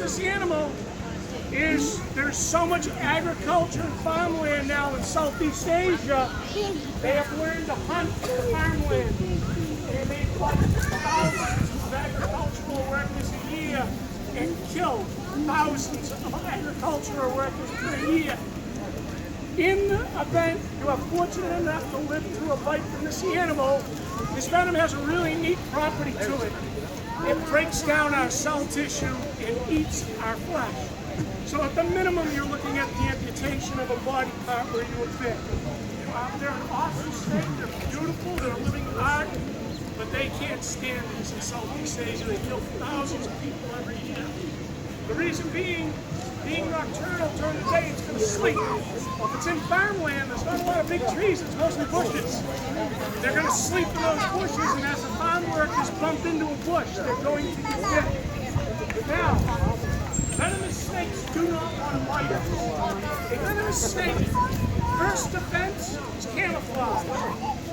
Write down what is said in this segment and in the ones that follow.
this animal is there's so much agriculture and farmland now in Southeast Asia, they have learned to hunt the farmland. And they put thousands of agricultural workers a year and kill thousands of agricultural workers per year. In the event you are fortunate enough to live through a bite from this animal, this venom has a really neat property to it. It breaks down our cell tissue and eats our flesh. So at the minimum, you're looking at the amputation of a body part where you would fit. They're an awesome snake, they're beautiful, they're a living art, but they can't stand these in Southeast Asia. They kill thousands of people every year. The reason being nocturnal during the day, it's going to sleep. Well, if it's in farmland, there's not a lot of big trees, it's mostly bushes. They're going to sleep in those bushes, and as the farm workers bump into a bush, they're going to get bit. Now, venomous snakes do not want to bite. A venomous snake, first defense is camouflage.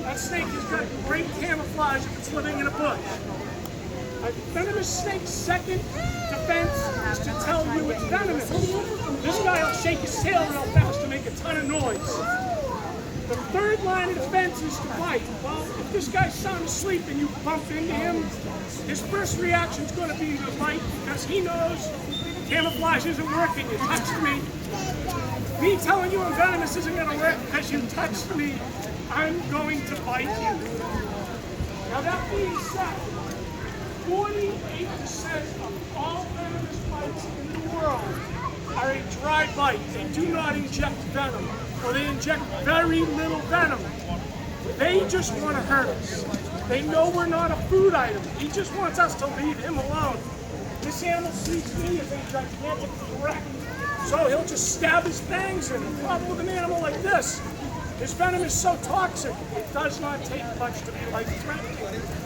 That snake has got great camouflage if it's living in a bush. A venomous snake's second defense is to tell you it's venomous. This guy will shake his tail real fast to make a ton of noise. The third line of defense is to bite. Well, if this guy's sound asleep and you bump into him, his first reaction is going to be to bite because he knows camouflage isn't working. You touched me. Me telling you I'm venomous isn't going to work because you touched me. I'm going to bite you. Now that being said, 48% of all venomous bites in the world are a dry bite. They do not inject venom, or they inject very little venom. They just want to hurt us. They know we're not a food item. He just wants us to leave him alone. This animal sees me as a gigantic threat, so he'll just stab his fangs in. The problem with an animal like this, his venom is so toxic, it does not take much to be life-threatening,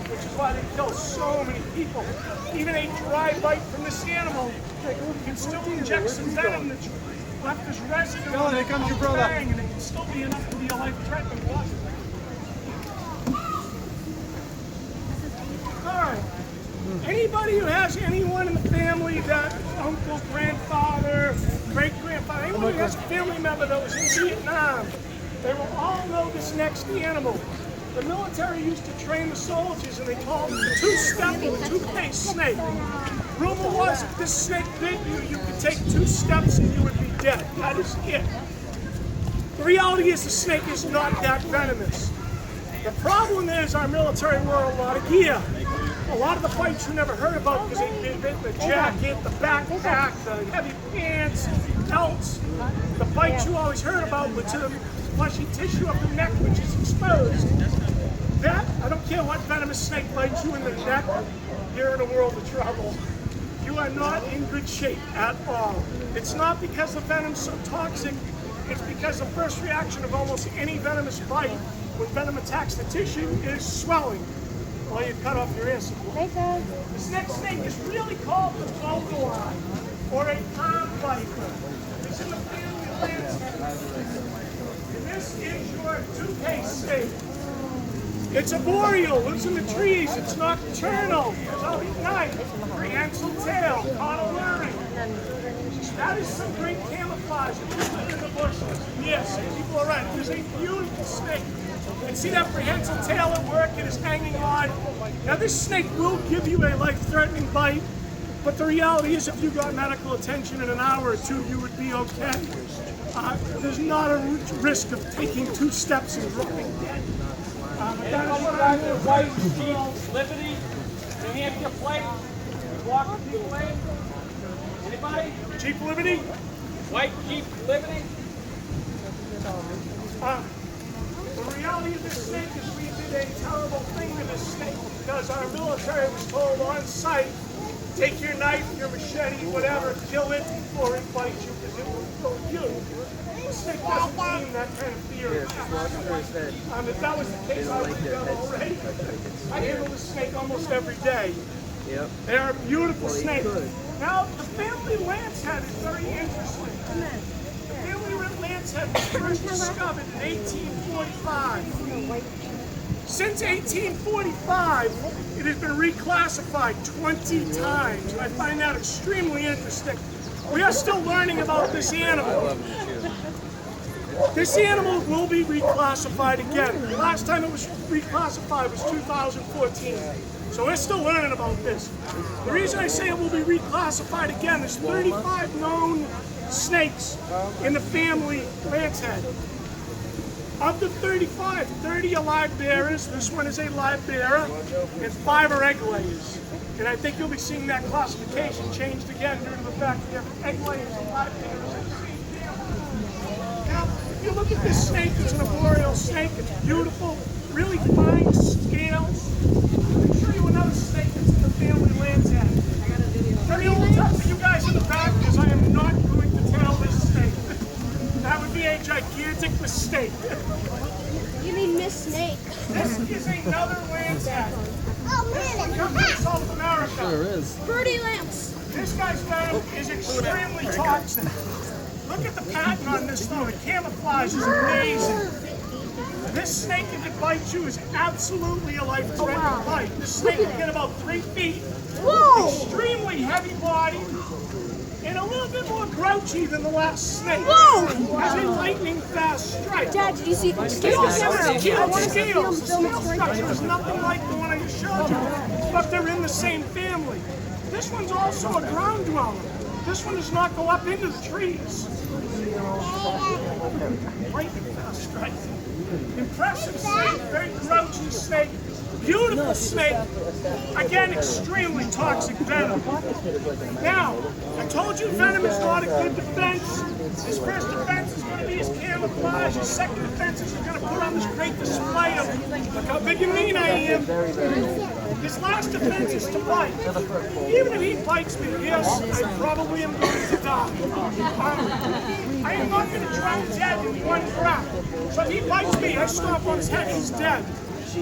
which is why they kill so many people. Even a dry bite from this animal can still inject some venom that's left as residue on the fang, and it can still be enough to be a life-threatening weapon. Alright, anybody who has anyone in the family, that uncle, grandfather, great-grandfather, anyone who has a family member that was in Vietnam, they will all know this next animal. The military used to train the soldiers and they called it the two-step or two-faced snake. Rumor was if this snake bit you, you could take 2 steps and you would be dead. That is it. The reality is the snake is not that venomous. The problem is our military wore a lot of gear. A lot of the fights you never heard about because they bit the jacket, the backpack, the heavy pants, belts. The fights you always heard about were to the fleshy tissue of the neck, which is exposed. That, I don't care what venomous snake bites you in the neck, you're in a world of trouble. You are not in good shape at all. It's not because the venom's so toxic, it's because the first reaction of almost any venomous bite when venom attacks the tissue is swelling while you cut off your air supply. This next snake is really called the bogolai, or a palm viper. It's in the family of landscape. This is your two-faced snake. It's arboreal, lives in the trees, it's nocturnal, it's out at night, prehensile tail, caught alluring. That is some great camouflage. It lives in the bushes. Yes, people are right. It is a beautiful snake. And see that prehensile tail at work? It is hanging on. Now this snake will give you a life-threatening bite, but the reality is if you got medical attention in an hour or two, you would be okay. There's not a risk of taking 2 steps and dropping dead. White Jeep Liberty, New Hampshire plate, walking people lane. Anybody? Jeep Liberty? White Jeep Liberty. The reality of this snake is we did a terrible thing to this snake because our military was told on site, take your knife, your machete, whatever, kill it before it bites you because it will kill you. The snake doesn't mean that kind of theory. If that was the case, I would have done already. I handle this snake almost every day. Yep. They are a beautiful snake. Now, the family lancehead is very interesting. The family lancehead was first discovered in 1845. Since 1845, it has been reclassified 20 times, and I find that extremely interesting. We are still learning about this animal. This animal will be reclassified again. The last time it was reclassified was 2014. So we're still learning about this. The reason I say it will be reclassified again, there's 35 known snakes in the family lancehead. Of the 35, 30 are live bearers, this one is a live bearer, and 5 are egg layers. And I think you'll be seeing that classification changed again due to the fact that you have egg layers and live bearers in the same family. Now, if you look at this snake, it's an arboreal snake, it's beautiful, really fine scales. I'll show you another snake that's in the family lancehead. Very old tough for you guys in the back because I am not going to tail this snake. That would be a gigantic mistake. You mean Miss Snake? This is another lancehead. This one comes from South America. Birdie Lance. This guy's venom is extremely toxic. Look at the pattern on this though. The camouflage is amazing. This snake, if it bites you, is absolutely a life-threatening bite. This snake can get about 3 feet. Whoa! Extremely heavy body. And a little bit more grouchy than the last snake. Whoa! Has a lightning fast strike. Dad, did you see the Scales, scales? scales. The scale structure is nothing like the one I just showed you, but they're in the same family. This one's also a ground dweller. This one does not go up into the trees. Lightning fast strike. Impressive snake, very grouchy snake. Beautiful snake. Again, extremely toxic venom. Now, I told you venom is not a good defense. His first defense is going to be his camouflage. His second defense is he's going to put on this great display of look how big and mean I am. His last defense is to bite. Even if he bites me, yes, I probably am going to die. I am not going to drop dead in one breath. So if he bites me, I stomp on his head, he's dead.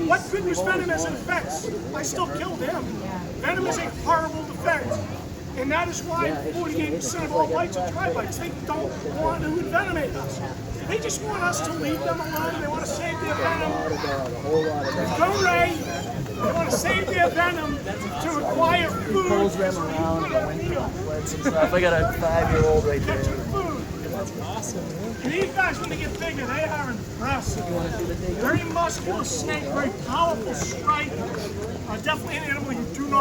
What good was venom as a defense? I still killed him. Venom is a horrible defense. And that is why 48% of all bites are dry bites. They don't want to envenomate us. They just want us to leave them alone. They want to save their venom. Go Ray! They want to save their venom to acquire food. I got a 5-year-old right there. Catching food. That's awesome, man. And these guys, when they get bigger, they are impressive. Very muscular snake, very powerful strike. Definitely an animal you do not